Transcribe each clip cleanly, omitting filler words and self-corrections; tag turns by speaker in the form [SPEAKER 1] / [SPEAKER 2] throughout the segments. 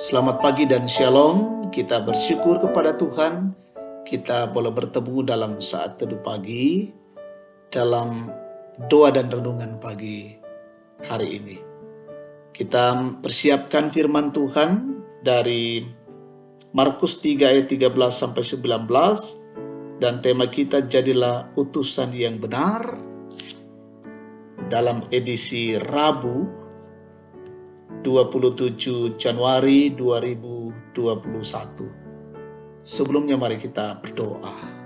[SPEAKER 1] Selamat pagi dan shalom. Kita bersyukur kepada Tuhan. Kita boleh bertemu dalam saat teduh pagi, dalam doa dan renungan pagi hari ini. Kita persiapkan firman Tuhan dari Markus 3 ayat 13 sampai 19, dan tema kita jadilah utusan yang benar dalam edisi Rabu 27 Januari 2021. Sebelumnya mari kita berdoa.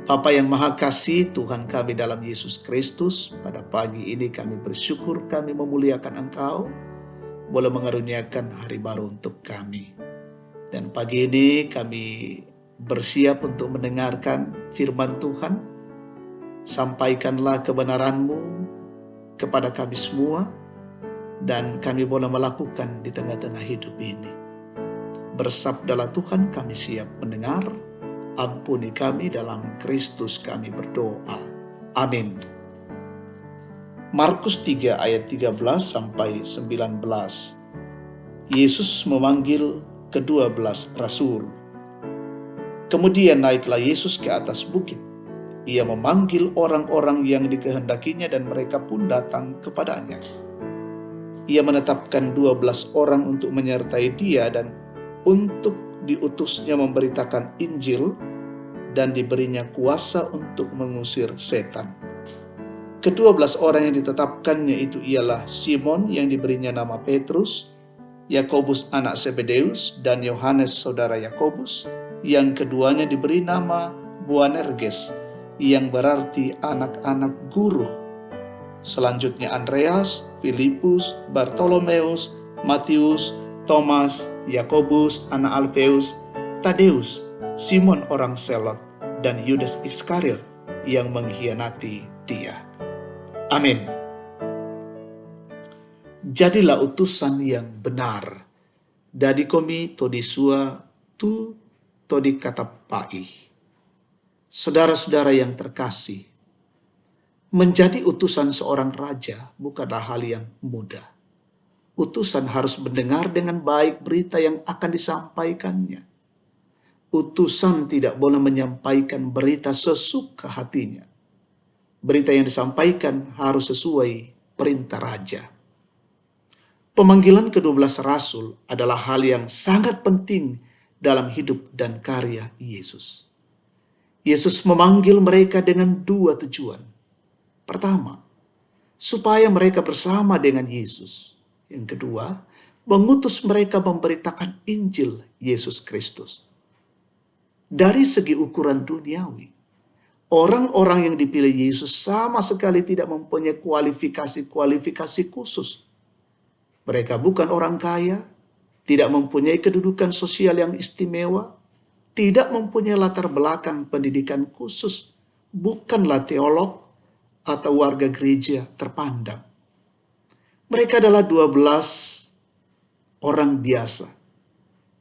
[SPEAKER 1] Bapa yang Maha Kasih, Tuhan kami dalam Yesus Kristus, pada pagi ini kami bersyukur, kami memuliakan Engkau, boleh mengaruniakan hari baru untuk kami. Dan pagi ini kami bersiap untuk mendengarkan firman Tuhan. Sampaikanlah kebenaran-Mu kepada kami semua, dan kami boleh melakukan di tengah-tengah hidup ini. Bersabdalah Tuhan, kami siap mendengar. Ampuni kami, dalam Kristus kami berdoa. Amin. Markus 3 ayat 13 sampai 19. Yesus memanggil ke-12 rasul. Kemudian naiklah Yesus ke atas bukit. Ia memanggil orang-orang yang dikehendakinya dan mereka pun datang kepadanya. Ia menetapkan 12 orang untuk menyertai dia dan untuk diutusnya memberitakan Injil, dan diberinya kuasa untuk mengusir setan. Ke-12 orang yang ditetapkannya itu ialah Simon yang diberinya nama Petrus, Yakobus anak Zebedeus, dan Yohanes saudara Yakobus, yang keduanya diberi nama Boanerges, yang berarti anak-anak guru. Selanjutnya Andreas, Filipus, Bartolomeus, Matius, Thomas, Yakobus anak Alfeus, Tadeus, Simon orang Selot, dan Yudas Iskariot yang mengkhianati dia. Amin. Jadilah utusan yang benar. Dadi komi todisua tu todikatapai. Saudara-saudara yang terkasih, menjadi utusan seorang raja bukanlah hal yang mudah. Utusan harus mendengar dengan baik berita yang akan disampaikannya. Utusan tidak boleh menyampaikan berita sesuka hatinya. Berita yang disampaikan harus sesuai perintah raja. Pemanggilan ke-12 rasul adalah hal yang sangat penting dalam hidup dan karya Yesus. Yesus memanggil mereka dengan dua tujuan. Pertama, supaya mereka bersama dengan Yesus. Yang kedua, mengutus mereka memberitakan Injil Yesus Kristus. Dari segi ukuran duniawi, orang-orang yang dipilih Yesus sama sekali tidak mempunyai kualifikasi khusus. Mereka bukan orang kaya, tidak mempunyai kedudukan sosial yang istimewa, tidak mempunyai latar belakang pendidikan khusus, bukanlah teolog atau warga gereja terpandang. Mereka adalah 12 orang biasa.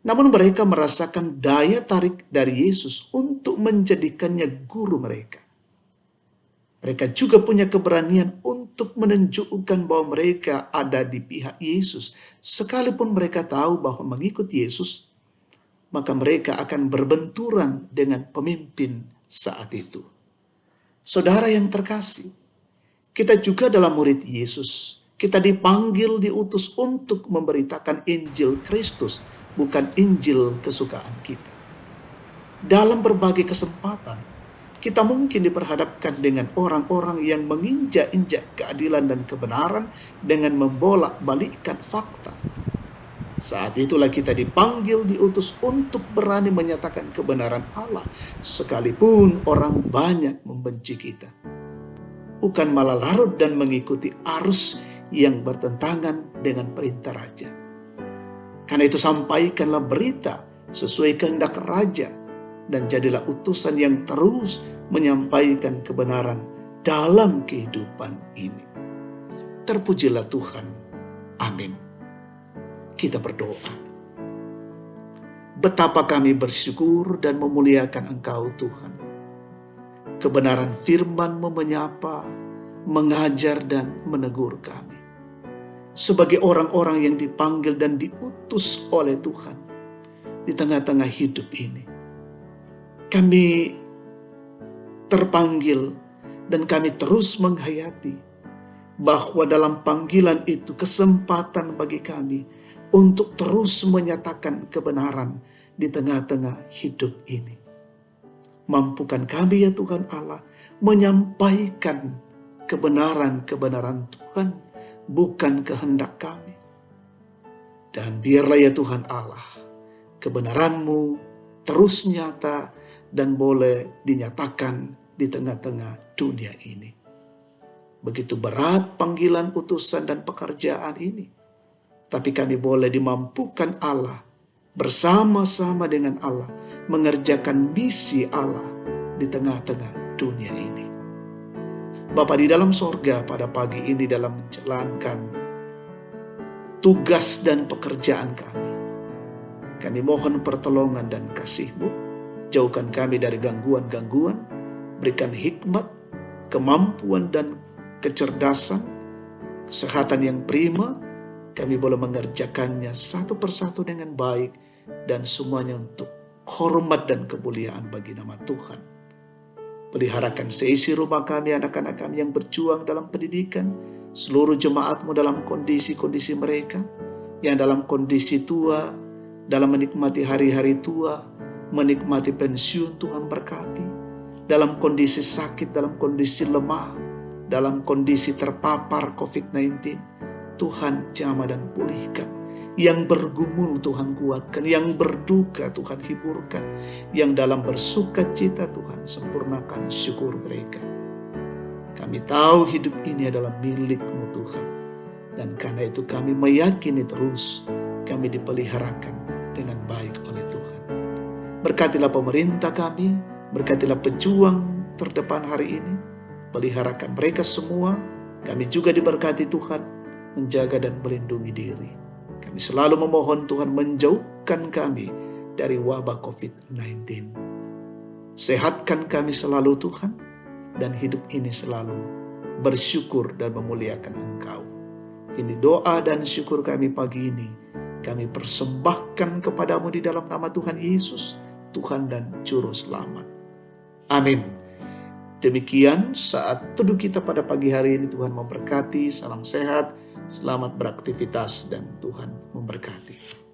[SPEAKER 1] Namun mereka merasakan daya tarik dari Yesus untuk menjadikannya guru mereka. Mereka juga punya keberanian untuk menunjukkan bahwa mereka ada di pihak Yesus. Sekalipun mereka tahu bahwa mengikut Yesus, maka mereka akan berbenturan dengan pemimpin saat itu. Saudara yang terkasih, kita juga adalah murid Yesus. Kita dipanggil, diutus untuk memberitakan Injil Kristus, bukan Injil kesukaan kita. Dalam berbagai kesempatan, kita mungkin diperhadapkan dengan orang-orang yang menginjak-injak keadilan dan kebenaran dengan membolak-balikkan fakta. Saat itulah kita dipanggil, diutus untuk berani menyatakan kebenaran Allah, sekalipun orang banyak membenci kita. Bukan malah larut dan mengikuti arus yang bertentangan dengan perintah raja. Karena itu sampaikanlah berita sesuai kehendak raja, dan jadilah utusan yang terus menyampaikan kebenaran dalam kehidupan ini. Terpujilah Tuhan. Amin. Kita berdoa. Betapa kami bersyukur dan memuliakan Engkau Tuhan. Kebenaran firman-Mu menyapa, mengajar dan menegur kami. sebagai orang-orang yang dipanggil dan diutus oleh Tuhan di tengah-tengah hidup ini. Kami terpanggil dan kami terus menghayati bahwa dalam panggilan itu kesempatan bagi kami untuk terus menyatakan kebenaran di tengah-tengah hidup ini. Mampukan kami ya Tuhan Allah menyampaikan kebenaran-kebenaran Tuhan, bukan kehendak kami. Dan biarlah ya Tuhan Allah, kebenaran-Mu terus nyata dan boleh dinyatakan di tengah-tengah dunia ini. Begitu berat panggilan, utusan, dan pekerjaan ini. Tapi kami boleh dimampukan Allah, bersama-sama dengan Allah, mengerjakan misi Allah di tengah-tengah dunia ini. Bapa di dalam sorga, pada pagi ini dalam menjalankan tugas dan pekerjaan kami mohon pertolongan dan kasih-Mu. Jauhkan kami dari gangguan-gangguan, berikan hikmat, kemampuan dan kecerdasan, kesehatan yang prima. Kami boleh mengerjakannya satu persatu dengan baik, dan semuanya untuk hormat dan kemuliaan bagi nama Tuhan. Peliharakan seisi rumah kami, anak-anak kami yang berjuang dalam pendidikan, seluruh jemaat-Mu dalam kondisi-kondisi mereka, yang dalam kondisi tua, dalam menikmati hari-hari tua, menikmati pensiun, Tuhan berkati. Dalam kondisi sakit, dalam kondisi lemah, dalam kondisi terpapar COVID-19, Tuhan jamah dan pulihkan. Yang bergumul Tuhan kuatkan, yang berduka Tuhan hiburkan, yang dalam bersuka cita Tuhan sempurnakan syukur mereka. Kami tahu hidup ini adalah milik-Mu Tuhan, dan karena itu kami meyakini terus kami dipeliharakan dengan baik oleh Tuhan. Berkatilah pemerintah kami, berkatilah pejuang terdepan hari ini, peliharakan mereka semua. Kami juga diberkati Tuhan, menjaga dan melindungi diri. Kami selalu memohon Tuhan menjauhkan kami dari wabah COVID-19. Sehatkan kami selalu Tuhan, dan hidup ini selalu bersyukur dan memuliakan Engkau. Ini doa dan syukur kami pagi ini. Kami persembahkan kepadamu di dalam nama Tuhan Yesus, Tuhan dan Juru Selamat. Amin. Demikian saat teduh kita pada pagi hari ini. Tuhan memberkati, salam sehat, selamat beraktivitas, dan Tuhan memberkati.